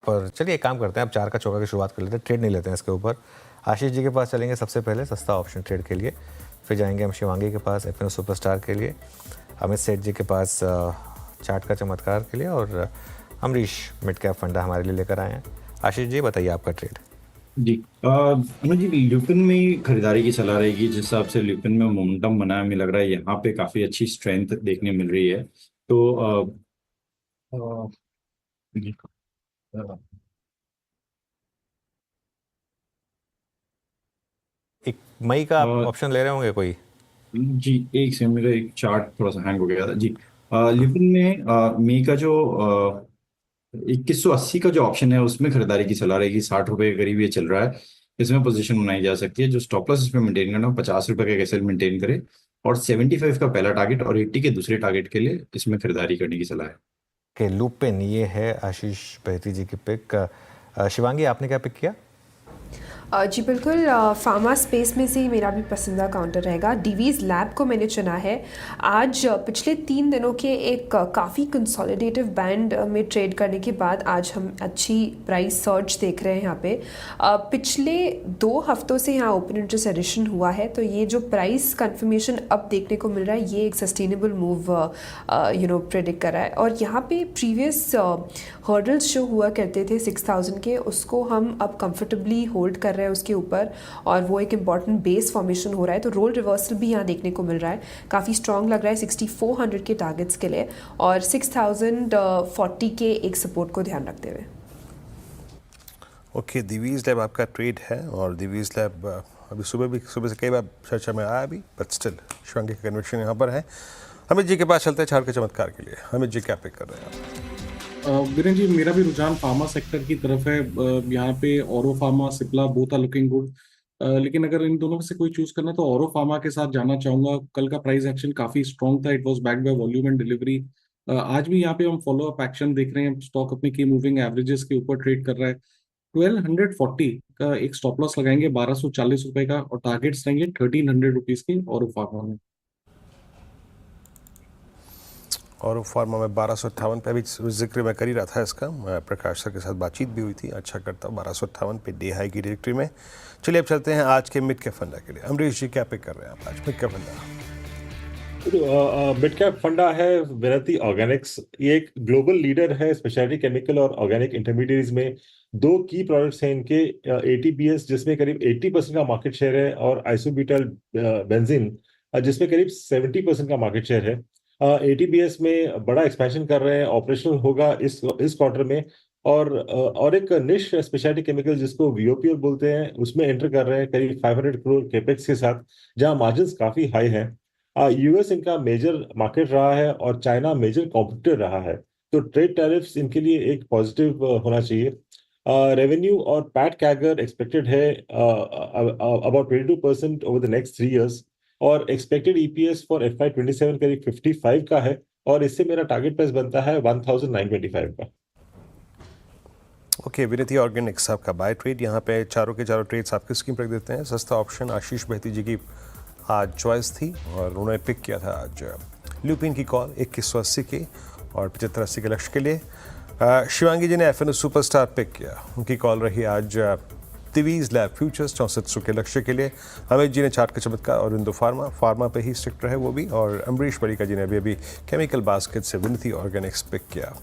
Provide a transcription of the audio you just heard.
पर चलिए एक काम करते हैं, अब 4 का चौका की शुरुआत कर लेते हैं, ट्रेड नहीं लेते हैं इसके ऊपर। आशीष जी के पास चलेंगे सबसे पहले सस्ता ऑप्शन ट्रेड के लिए, फिर जाएंगे हम शिवांगी के पास एफ सुपरस्टार के लिए, अमित सेठ जी के पास चार्ट का चमत्कार के लिए, और अमरीश मिड कैप फंडा हमारे लिए लेकर आए हैं। आशीष जी बताइए आपका ट्रेड। जी अनुज जी, ल्यूपिन में ही खरीदारी की सलाह रहेगी। जिस हिसाब से ल्यूपिन में मोमेंटम बना है, हमें लग रहा है यहाँ पे काफी अच्छी स्ट्रेंथ देखने मिल रही है। तो अ, जी, अ, एक मई का आप अ, ऑप्शन ले रहे होंगे कोई? जी, एक से मेरा एक चार्ट थोड़ा सा हैंग हो गया था जी। ल्यूपिन में मई का जो 2180 का जो ऑप्शन है उसमें खरीदारी की सलाह रहेगी। 60 रुपए के करीब ये चल रहा है। इसमें पोजीशन बनाई जा सकती है। जो स्टॉप लॉस इसमें मेंटेन करना हो, 50 रुपए का कैसे मेंटेन करे, और 75 का पहला टारगेट और 80 के दूसरे टारगेट के लिए इसमें खरीदारी करने की सलाह है। कि लूपिन ये है आशीष बहती जी की पिक। शिवांगी आपने क्या पिक किया? जी बिल्कुल, फार्मा स्पेस में से ही मेरा भी पसंदीदा काउंटर रहेगा। डीवीज़ लैब को मैंने चुना है। आज पिछले 3 दिनों के एक काफ़ी कंसोलिडेटिव बैंड में ट्रेड करने के बाद आज हम अच्छी प्राइस सर्च देख रहे हैं यहाँ पे। पिछले 2 हफ्तों से यहाँ ओपन इंटरेस्ट एडिशन हुआ है, तो ये जो प्राइस कंफर्मेशन अब देखने को मिल रहा है ये एक सस्टेनेबल मूव प्रेडिक्ट कर रहा है। और यहाँ पे प्रीवियस हर्डल्स जो हुआ करते थे 6000 के, उसको हम अब कंफर्टेबली होल्ड कर रहे हैं उसके ऊपर, और वो एक इम्पॉर्टेंट बेस फॉर्मेशन हो रहा है। तो रोल रिवर्सल भी यहाँ देखने को मिल रहा है, काफ़ी स्ट्रॉन्ग लग रहा है 6400 के टारगेट्स के लिए, और 6040 के एक सपोर्ट को ध्यान रखते हुए। ओके, दिवीज़ लैब आपका ट्रेड है, और दिवीज़ लैब अभी सुबह से कई बार चर्चा में आया अभी, बट स्टिल शिवांगी का कन्विक्शन यहाँ पर है। अमित जी के पास चलते हैं चार्ट के चमत्कार के लिए। अमित जी क्या पिक कर रहे हैं आप? वीरेन जी, मेरा भी रुझान फार्मा सेक्टर की तरफ है। यहाँ पे Auro Pharma, Cipla, both are looking good. लेकिन अगर इन दोनों में से कोई चूज करना तो औरो फार्मा के साथ जाना चाहूंगा। कल का प्राइस एक्शन काफी स्ट्रॉन्ग था, it was backed by volume and delivery. आज भी यहाँ पे हम फॉलो अप एक्शन देख रहे हैं। स्टॉक अपने की मूविंग एवरेजेस के ऊपर ट्रेड कर रहा है। 1240 का एक स्टॉप लॉस लगाएंगे 1240 रुपए का, और टारगेट्स रहेंगे 1300 रुपीज के औरो फार्मा में। और फार्मा में 1258 पे, अभी जिक्र मैं कर ही रहा था इसका, प्रकाश सर के साथ बातचीत भी हुई थी। अच्छा करता 1258 पे डे हाई की डिरेक्टरी में। चलिए अब चलते हैं आज के मिड कैप फंडा के लिए। अमरीश जी क्या पिक कर रहे हैं आप आज मिड कैप फंडा? मिड कैप फंडा है विनती ऑर्गेनिक्स। ये एक ग्लोबल लीडर है स्पेशलिटी केमिकल और ऑर्गेनिक इंटरमीडिएट्स में। दो की प्रोडक्ट्स हैं इनके, एटीपीएस जिसमें करीब 80% का मार्केट शेयर है, और आइसोब्यूटाइल बेंजीन जिसमें करीब 70% का मार्केट शेयर है। एटीपीएस में बड़ा एक्सपेंशन कर रहे हैं, ऑपरेशनल होगा इस क्वार्टर में। और एक निश स्पेशलिटी केमिकल जिसको वीओपीएल बोलते हैं, उसमें एंटर कर रहे हैं करीब 500 करोड़ केपेक्स के साथ, जहां मार्जिन काफी हाई है। यूएस इनका मेजर मार्केट रहा है और चाइना मेजर कॉम्पिटिटर रहा है, तो ट्रेड टैरिफ्स इनके लिए एक पॉजिटिव होना चाहिए। रेवेन्यू और पैट कैगर एक्सपेक्टेड है about 22% over the next 3 years, और एक्सपेक्टेड ईपीएस फॉर FY27 करीब 55 का है, और इससे मेरा टारगेट प्राइस बनता है 1925 का। ओके, विनती ऑर्गेनिक्स आपका बाय ट्रेड। यहाँ पे चारों के चारों ट्रेड्स आपकी स्कीम रख देते हैं। सस्ता ऑप्शन आशीष बहती जी की आज चॉइस थी, और उन्होंने पिक किया था आज ल्यूपिन की कॉल 2180 के और 7580 के लक्ष्य के लिए। शिवांगी जी ने एफएनओ सुपरस्टार पिक किया, उनकी कॉल रही आज दिवीज़ लैब फ्यूचर्स 6400 के लक्ष्य के लिए। अमित जी ने चार्ट का चमत्कार और इंदो फार्मा पे ही स्ट्रिक्ट रहे वो भी, और अमरीश बड़ीका जी ने अभी केमिकल बास्केट से विनती ऑर्गेनिक्स पिक किया।